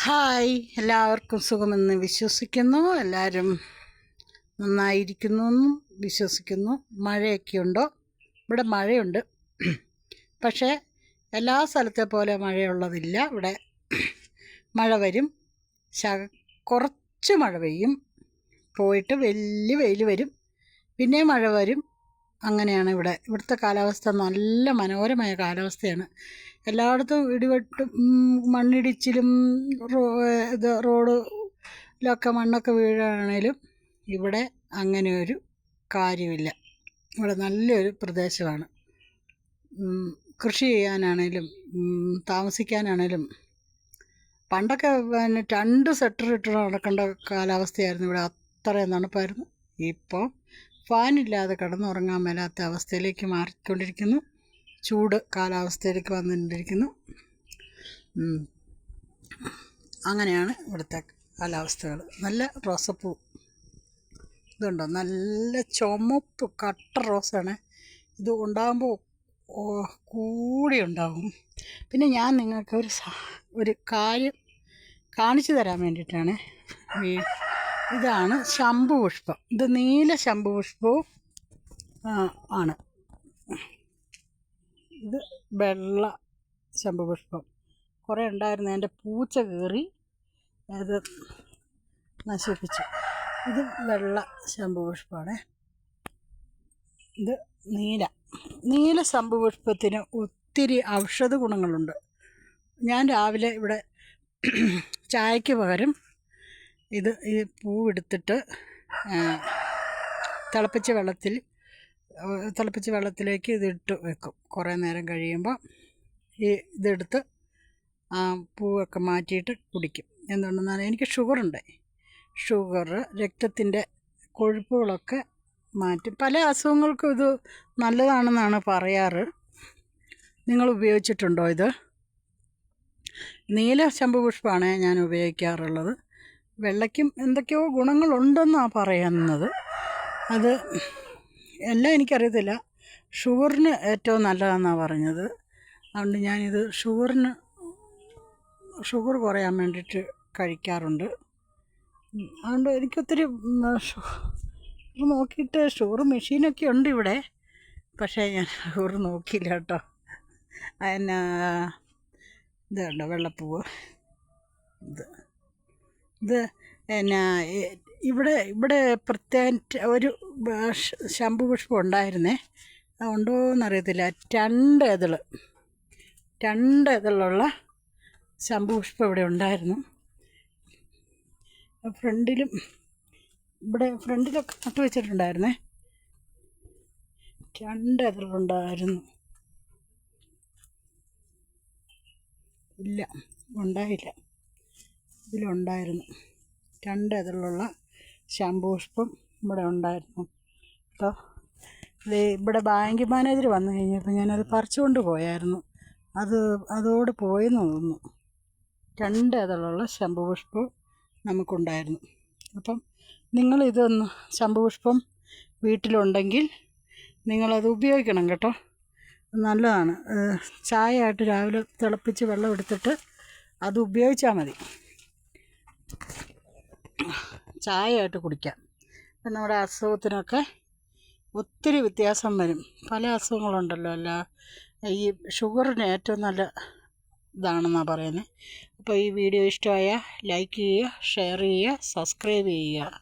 Hi, എല്ലാവർക്കും സുഖമെന്ന് വിശ്വസിക്കുന്നു. എല്ലാവരും നന്നായിരിക്കുന്നു എന്നും വിശ്വസിക്കുന്നു. മഴയൊക്കെ ഉണ്ടോ? ഇവിടെ മഴയുണ്ട്, പക്ഷേ എല്ലാ സ്ഥലത്തെ പോലെ മഴയുള്ളതില്ല. ഇവിടെ മഴ വരും, കുറച്ച് മഴ പെയ്യും, പോയിട്ട് വലിയ വെയിൽ വരും, പിന്നെ മഴ വരും. അങ്ങനെയാണ് ഇവിടുത്തെ കാലാവസ്ഥ. നല്ല മനോഹരമായ കാലാവസ്ഥയാണ്. എല്ലായിടത്തും ഇടിവെട്ടും മണ്ണിടിച്ചിലും റോഡിലൊക്കെ മണ്ണൊക്കെ വീഴുകയാണേലും ഇവിടെ അങ്ങനെയൊരു കാര്യമില്ല. ഇവിടെ നല്ലൊരു പ്രദേശമാണ്. കൃഷി ചെയ്യാനാണേലും താമസിക്കാനാണേലും പണ്ടൊക്കെ 2 സ്വെറ്റർ ഇട്ട് നടക്കേണ്ട കാലാവസ്ഥയായിരുന്നു. ഇവിടെ അത്രയും തണുപ്പായിരുന്നു. ഇപ്പോൾ ഫാനില്ലാതെ കിടന്നുറങ്ങാൻ മേലാത്ത അവസ്ഥയിലേക്ക് മാറിക്കൊണ്ടിരിക്കുന്നു. ചൂട് കാലാവസ്ഥയിലേക്ക് വന്നുകൊണ്ടിരിക്കുന്നു. അങ്ങനെയാണ് ഇവിടുത്തെ കാലാവസ്ഥകൾ. നല്ല റോസപ്പൂ ഇതുണ്ടോ, നല്ല ചുമപ്പ് കട്ട റോസാണ്. ഇത് ഉണ്ടാകുമ്പോൾ കൂടി ഉണ്ടാകും. പിന്നെ ഞാൻ നിങ്ങൾക്ക് ഒരു കാര്യം കാണിച്ചു തരാൻ വേണ്ടിയിട്ടാണ്. ഇതാണ് ശംഖുപുഷ്പം. ഇത് നീല ശംഖുപുഷ്പവും ആണ്. ഇത് വെള്ള ശംഖുപുഷ്പം. കുറേ ഉണ്ടായിരുന്നു, എൻ്റെ പൂച്ച കയറി അത് നശിപ്പിച്ചു. ഇത് വെള്ള ശംഖുപുഷ്പമാണ്. ഇത് നീല ശംഖുപുഷ്പത്തിന് ഒത്തിരി ഔഷധ ഗുണങ്ങളുണ്ട്. ഞാൻ രാവിലെ ഇവിടെ ചായയ്ക്ക് പകരം ഈ പൂവെടുത്തിട്ട് തിളപ്പിച്ച വെള്ളത്തിലേക്ക് ഇതിട്ട് വെക്കും. കുറേ നേരം കഴിയുമ്പോൾ ഇതെടുത്ത് പൂവൊക്കെ മാറ്റിയിട്ട് കുടിക്കും. എന്തുകൊണ്ടെന്നാൽ എനിക്ക് ഷുഗറുണ്ട്. രക്തത്തിൻ്റെ കൊഴുപ്പുകളൊക്കെ മാറ്റും. പല അസുഖങ്ങൾക്കും ഇത് നല്ലതാണെന്നാണ് പറയാറ്. നിങ്ങൾ ഉപയോഗിച്ചിട്ടുണ്ടോ? ഇത് നീല ശംഖുപുഷ്പമാണ് ഞാൻ ഉപയോഗിക്കാറുള്ളത്. വെള്ളയ്ക്കും എന്തൊക്കെയോ ഗുണങ്ങളുണ്ടെന്നാണ് പറയുന്നത്. അത് എല്ലാം എനിക്കറിയത്തില്ല. ഷുഗറിന് ഏറ്റവും നല്ലതാണെന്നാണ് പറഞ്ഞത്. അതുകൊണ്ട് ഞാനിത് ഷുഗർ കുറയാൻ വേണ്ടിയിട്ട് കഴിക്കാറുണ്ട്. അതുകൊണ്ട് എനിക്കൊത്തിരി നോക്കിയിട്ട് ഷുഗർ മെഷീനൊക്കെ ഉണ്ട് ഇവിടെ, പക്ഷേ ഞാൻ ഷുഗർ നോക്കിയില്ല കേട്ടോ. ഇതുണ്ടോ വെള്ളപ്പൂവ്. ഇത് ഇവിടെ പ്രത്യേക ഒരു ശംഖുപുഷ്പം ഉണ്ടായിരുന്നേ. അതുണ്ടോയെന്നറിയത്തില്ല. 2 ഇതളുള്ള ശംഖുപുഷ്പം ഇവിടെ ഉണ്ടായിരുന്നു. ഫ്രണ്ടിലൊക്കെ നട്ടു വെച്ചിട്ടുണ്ടായിരുന്നേ. 2 ഇതളുണ്ടായിരുന്നു. ഇല്ല, ഉണ്ടായില്ല. ഇതിലുണ്ടായിരുന്നു 2 ഇതളുള്ള ശംഖുപുഷ്പം ഇവിടെ ഉണ്ടായിരുന്നു കേട്ടോ. ഇവിടെ ബാങ്ക് മാനേജർ വന്നു കഴിഞ്ഞപ്പോൾ ഞാനത് പറിച്ചുകൊണ്ട് പോയായിരുന്നു. അതോട് പോയെന്ന് തോന്നുന്നു. 2 ഇതളുള്ള ശംഖുപുഷ്പം നമുക്കുണ്ടായിരുന്നു. അപ്പം നിങ്ങളിതൊന്ന് ശംഖുപുഷ്പം വീട്ടിലുണ്ടെങ്കിൽ നിങ്ങളത് ഉപയോഗിക്കണം കേട്ടോ. നല്ലതാണ്. ചായയായിട്ട് രാവിലെ തിളപ്പിച്ച് വെള്ളം എടുത്തിട്ട് അത് ഉപയോഗിച്ചാൽ മതി. ചായയായിട്ട് കുടിക്കാം. അപ്പം നമ്മുടെ അസുഖത്തിനൊക്കെ ഒത്തിരി വ്യത്യാസം വരും. പല അസുഖങ്ങളുണ്ടല്ലോ. ഈ ഷുഗറിന് ഏറ്റവും നല്ല ഇതാണെന്നാണ് പറയുന്നത്. അപ്പോൾ ഈ വീഡിയോ ഇഷ്ടമായാൽ ലൈക്ക് ചെയ്യുക, ഷെയർ ചെയ്യുക, സബ്സ്ക്രൈബ് ചെയ്യുക.